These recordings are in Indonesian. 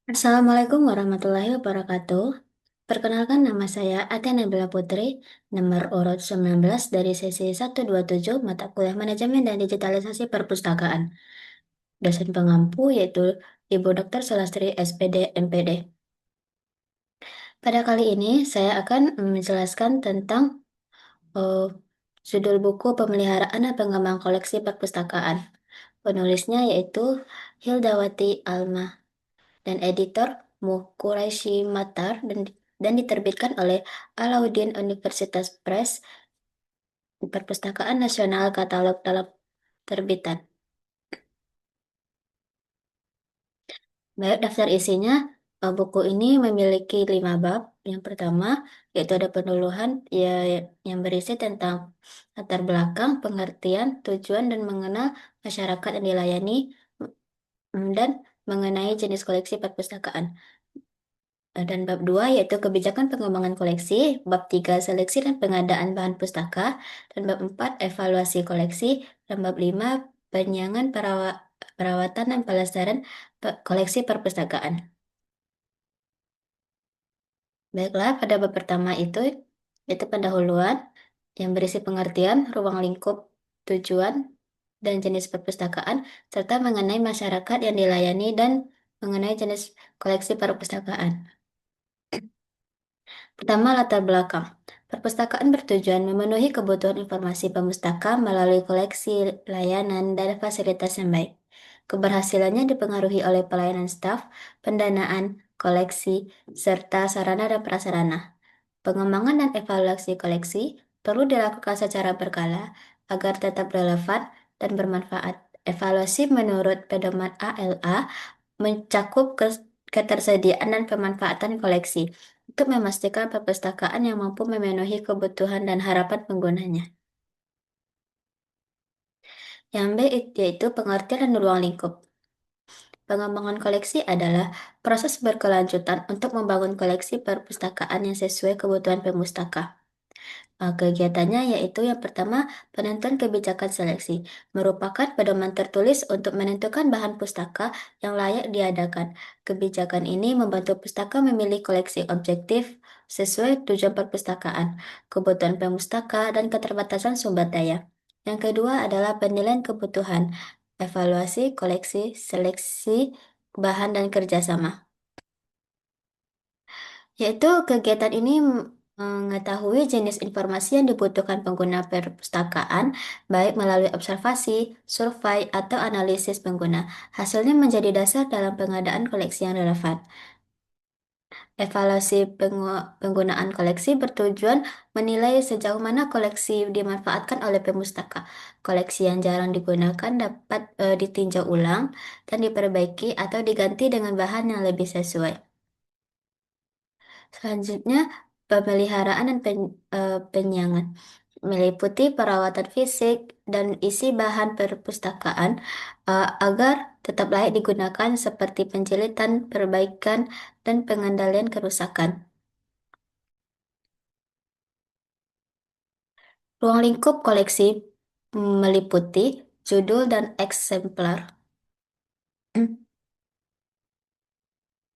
Assalamualaikum warahmatullahi wabarakatuh. Perkenalkan nama saya Athena Bella Putri, nomor urut 19 dari sesi 127 mata kuliah Manajemen dan Digitalisasi Perpustakaan. Dosen pengampu yaitu Ibu Dr. Sulastri SPD MPD. Pada kali ini saya akan menjelaskan tentang eh, judul buku Pemeliharaan dan Pengembangan Koleksi Perpustakaan. Penulisnya yaitu Hildawati Alma dan editor Quraisy Matar dan diterbitkan oleh Alauddin Universitas Press, Perpustakaan Nasional Katalog dalam terbitan. Baik, daftar isinya, buku ini memiliki 5 bab. Yang pertama, yaitu ada pendahuluan yang berisi tentang latar belakang, pengertian, tujuan, dan mengenal masyarakat yang dilayani, dan mengenai jenis koleksi perpustakaan. Dan bab 2 yaitu kebijakan pengembangan koleksi, bab 3 seleksi dan pengadaan bahan pustaka, dan bab 4 evaluasi koleksi, dan bab 5 penyangan perawatan dan pelestarian koleksi perpustakaan. Baiklah, pada bab pertama itu pendahuluan yang berisi pengertian, ruang lingkup, tujuan, dan jenis perpustakaan, serta mengenai masyarakat yang dilayani dan mengenai jenis koleksi perpustakaan. Pertama, latar belakang. Perpustakaan bertujuan memenuhi kebutuhan informasi pemustaka melalui koleksi, layanan, dan fasilitas yang baik. Keberhasilannya dipengaruhi oleh pelayanan staf, pendanaan, koleksi, serta sarana dan prasarana. Pengembangan dan evaluasi koleksi perlu dilakukan secara berkala agar tetap relevan dan bermanfaat. Evaluasi menurut pedoman ALA mencakup ketersediaan dan pemanfaatan koleksi untuk memastikan perpustakaan yang mampu memenuhi kebutuhan dan harapan penggunanya. Yang B yaitu pengertian dan ruang lingkup. Pengembangan koleksi adalah proses berkelanjutan untuk membangun koleksi perpustakaan yang sesuai kebutuhan pemustaka. Kegiatannya yaitu yang pertama, penentuan kebijakan seleksi, merupakan pedoman tertulis untuk menentukan bahan pustaka yang layak diadakan. Kebijakan ini membantu pustaka memilih koleksi objektif sesuai tujuan perpustakaan, kebutuhan pemustaka, dan keterbatasan sumber daya. Yang kedua adalah penilaian kebutuhan, evaluasi koleksi, seleksi bahan, dan kerjasama. Yaitu kegiatan ini mengetahui jenis informasi yang dibutuhkan pengguna perpustakaan, baik melalui observasi, survei, atau analisis pengguna. Hasilnya menjadi dasar dalam pengadaan koleksi yang relevan. Evaluasi penggunaan koleksi bertujuan menilai sejauh mana koleksi dimanfaatkan oleh pemustaka. Koleksi yang jarang digunakan dapat ditinjau ulang dan diperbaiki atau diganti dengan bahan yang lebih sesuai. Selanjutnya, pemeliharaan dan penyangan meliputi perawatan fisik dan isi bahan perpustakaan agar tetap layak digunakan seperti penjilitan, perbaikan, dan pengendalian kerusakan. Ruang lingkup koleksi meliputi judul dan eksemplar.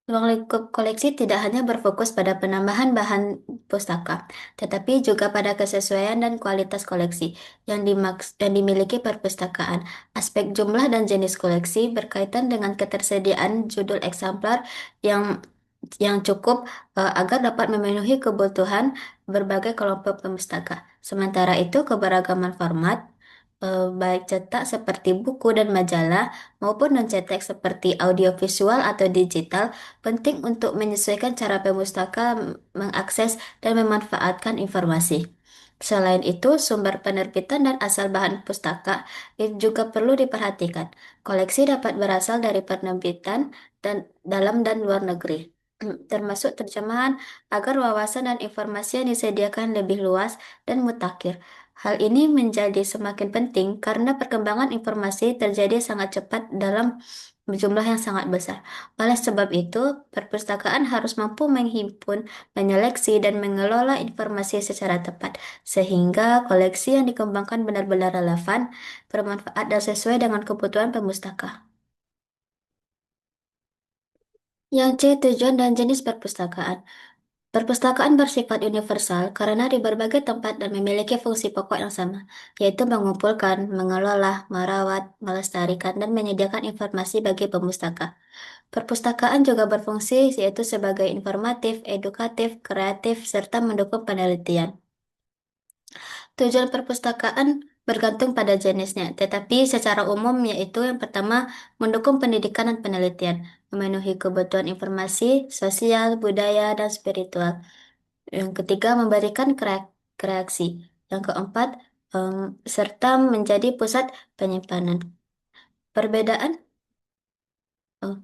Ruang lingkup koleksi tidak hanya berfokus pada penambahan bahan pustaka, tetapi juga pada kesesuaian dan kualitas koleksi yang dimiliki perpustakaan. Aspek jumlah dan jenis koleksi berkaitan dengan ketersediaan judul eksemplar yang yang cukup agar dapat memenuhi kebutuhan berbagai kelompok pemustaka. Sementara itu, keberagaman format baik cetak seperti buku dan majalah maupun non-cetak seperti audiovisual atau digital penting untuk menyesuaikan cara pemustaka mengakses dan memanfaatkan informasi. Selain itu, sumber penerbitan dan asal bahan pustaka itu juga perlu diperhatikan. Koleksi dapat berasal dari penerbitan dan dalam dan luar negeri, termasuk terjemahan agar wawasan dan informasi yang disediakan lebih luas dan mutakhir. Hal ini menjadi semakin penting karena perkembangan informasi terjadi sangat cepat dalam jumlah yang sangat besar. Oleh sebab itu, perpustakaan harus mampu menghimpun, menyeleksi, dan mengelola informasi secara tepat, sehingga koleksi yang dikembangkan benar-benar relevan, bermanfaat, dan sesuai dengan kebutuhan pemustaka. Yang C, tujuan dan jenis perpustakaan. Perpustakaan bersifat universal karena di berbagai tempat dan memiliki fungsi pokok yang sama, yaitu mengumpulkan, mengelola, merawat, melestarikan, dan menyediakan informasi bagi pemustaka. Perpustakaan juga berfungsi yaitu sebagai informatif, edukatif, kreatif, serta mendukung penelitian. Tujuan perpustakaan bergantung pada jenisnya, tetapi secara umum yaitu yang pertama mendukung pendidikan dan penelitian, memenuhi kebutuhan informasi, sosial, budaya, dan spiritual. Yang ketiga memberikan kreaksi. Yang keempat serta menjadi pusat penyimpanan. Perbedaan eh,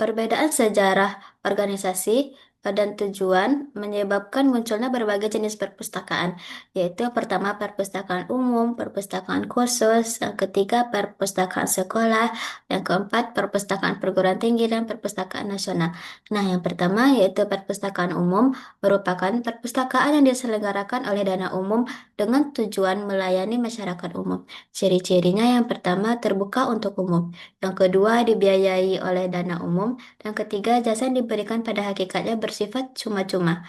Perbedaan sejarah organisasi dan tujuan menyebabkan munculnya berbagai jenis perpustakaan, yaitu pertama perpustakaan umum, perpustakaan khusus, yang ketiga perpustakaan sekolah, yang keempat perpustakaan perguruan tinggi, dan perpustakaan nasional. Nah, yang pertama yaitu perpustakaan umum merupakan perpustakaan yang diselenggarakan oleh dana umum dengan tujuan melayani masyarakat umum. Ciri-cirinya yang pertama terbuka untuk umum, yang kedua dibiayai oleh dana umum, yang ketiga, jasa yang diberikan pada hakikatnya bersifat cuma-cuma.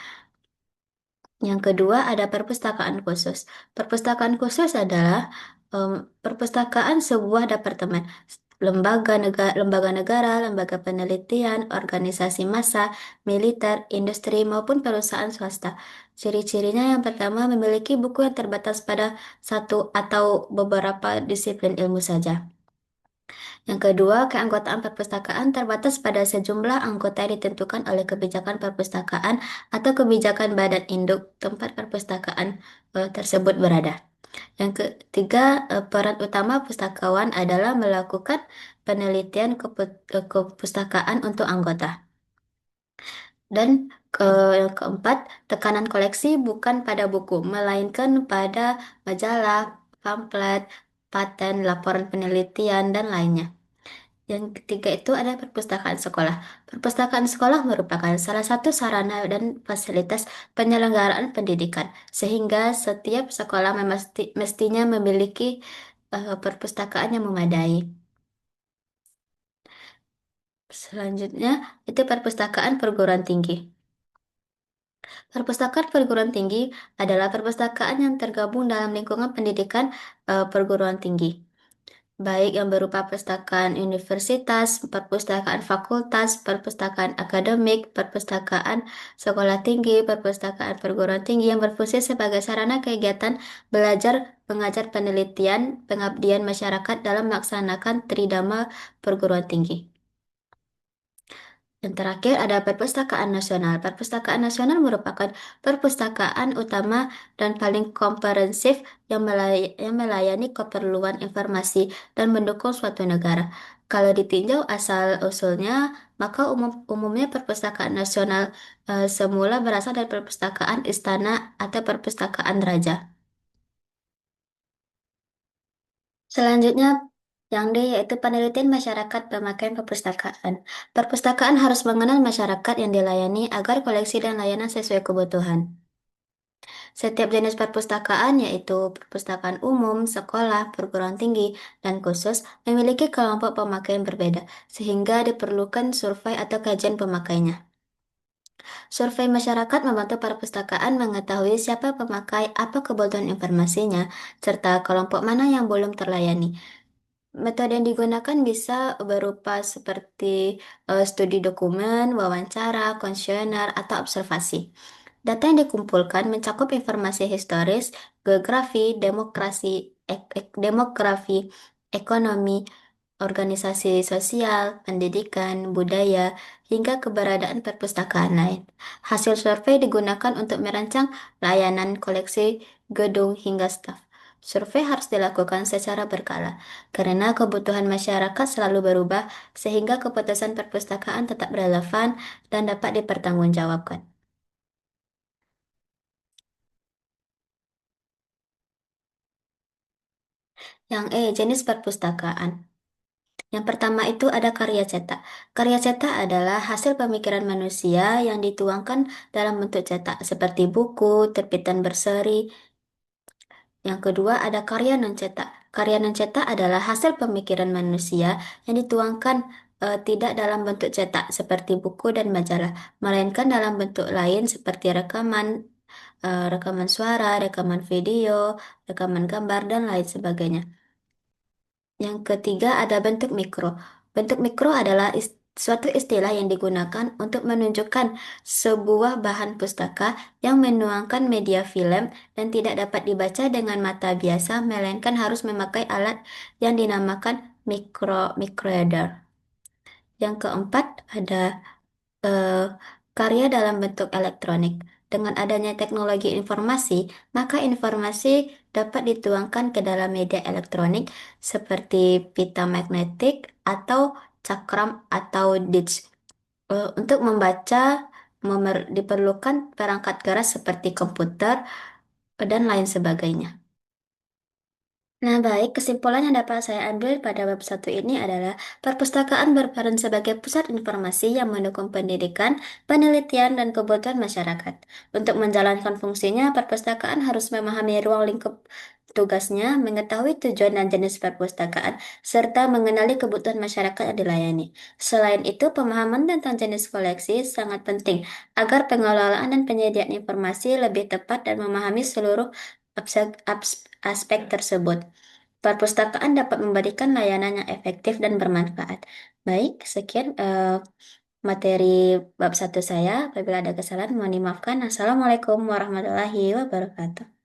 Yang kedua, ada perpustakaan khusus. Perpustakaan khusus adalah perpustakaan sebuah departemen, lembaga negara, lembaga penelitian, organisasi massa, militer, industri, maupun perusahaan swasta. Ciri-cirinya yang pertama memiliki buku yang terbatas pada satu atau beberapa disiplin ilmu saja. Yang kedua, keanggotaan perpustakaan terbatas pada sejumlah anggota yang ditentukan oleh kebijakan perpustakaan atau kebijakan badan induk tempat perpustakaan tersebut berada. Yang ketiga, peran utama pustakawan adalah melakukan penelitian kepustakaan untuk anggota. Dan yang keempat, tekanan koleksi bukan pada buku, melainkan pada majalah, pamflet, paten, laporan penelitian, dan lainnya. Yang ketiga itu ada perpustakaan sekolah. Perpustakaan sekolah merupakan salah satu sarana dan fasilitas penyelenggaraan pendidikan, sehingga setiap sekolah mestinya memiliki perpustakaan yang memadai. Selanjutnya, itu perpustakaan perguruan tinggi. Perpustakaan perguruan tinggi adalah perpustakaan yang tergabung dalam lingkungan pendidikan perguruan tinggi, baik yang berupa perpustakaan universitas, perpustakaan fakultas, perpustakaan akademik, perpustakaan sekolah tinggi, perpustakaan perguruan tinggi yang berfungsi sebagai sarana kegiatan belajar, mengajar, penelitian, pengabdian masyarakat dalam melaksanakan tridharma perguruan tinggi. Yang terakhir ada perpustakaan nasional. Perpustakaan nasional merupakan perpustakaan utama dan paling komprehensif yang melayani keperluan informasi dan mendukung suatu negara. Kalau ditinjau asal-usulnya, maka umumnya perpustakaan nasional semula berasal dari perpustakaan istana atau perpustakaan raja. Selanjutnya, yang D yaitu penelitian masyarakat pemakaian perpustakaan. Perpustakaan harus mengenal masyarakat yang dilayani agar koleksi dan layanan sesuai kebutuhan. Setiap jenis perpustakaan, yaitu perpustakaan umum, sekolah, perguruan tinggi, dan khusus, memiliki kelompok pemakai yang berbeda, sehingga diperlukan survei atau kajian pemakainya. Survei masyarakat membantu perpustakaan mengetahui siapa pemakai, apa kebutuhan informasinya, serta kelompok mana yang belum terlayani. Metode yang digunakan bisa berupa seperti studi dokumen, wawancara, kuesioner, atau observasi. Data yang dikumpulkan mencakup informasi historis, geografi, demografi, ekonomi, organisasi sosial, pendidikan, budaya, hingga keberadaan perpustakaan lain. Hasil survei digunakan untuk merancang layanan koleksi, gedung, hingga staf. Survei harus dilakukan secara berkala, karena kebutuhan masyarakat selalu berubah, sehingga keputusan perpustakaan tetap relevan dan dapat dipertanggungjawabkan. Yang E, jenis perpustakaan. Yang pertama itu ada karya cetak. Karya cetak adalah hasil pemikiran manusia yang dituangkan dalam bentuk cetak, seperti buku, terbitan berseri. Yang kedua ada karya non cetak. Karya non cetak adalah hasil pemikiran manusia yang dituangkan tidak dalam bentuk cetak seperti buku dan majalah, melainkan dalam bentuk lain seperti rekaman suara, rekaman video, rekaman gambar, dan lain sebagainya. Yang ketiga ada bentuk mikro. Bentuk mikro adalah suatu istilah yang digunakan untuk menunjukkan sebuah bahan pustaka yang menuangkan media film dan tidak dapat dibaca dengan mata biasa, melainkan harus memakai alat yang dinamakan microreader. Yang keempat ada eh, karya dalam bentuk elektronik. Dengan adanya teknologi informasi, maka informasi dapat dituangkan ke dalam media elektronik seperti pita magnetik atau cakram atau disc. Untuk membaca diperlukan perangkat keras seperti komputer dan lain sebagainya. Nah, baik, kesimpulan yang dapat saya ambil pada bab satu ini adalah perpustakaan berperan sebagai pusat informasi yang mendukung pendidikan, penelitian, dan kebutuhan masyarakat. Untuk menjalankan fungsinya, perpustakaan harus memahami ruang lingkup tugasnya, mengetahui tujuan dan jenis perpustakaan, serta mengenali kebutuhan masyarakat yang dilayani. Selain itu, pemahaman tentang jenis koleksi sangat penting agar pengelolaan dan penyediaan informasi lebih tepat dan memahami seluruh aspek tersebut. Perpustakaan dapat memberikan layanan yang efektif dan bermanfaat. Baik, sekian materi bab satu saya. Apabila ada kesalahan, mohon dimaafkan. Assalamualaikum warahmatullahi wabarakatuh.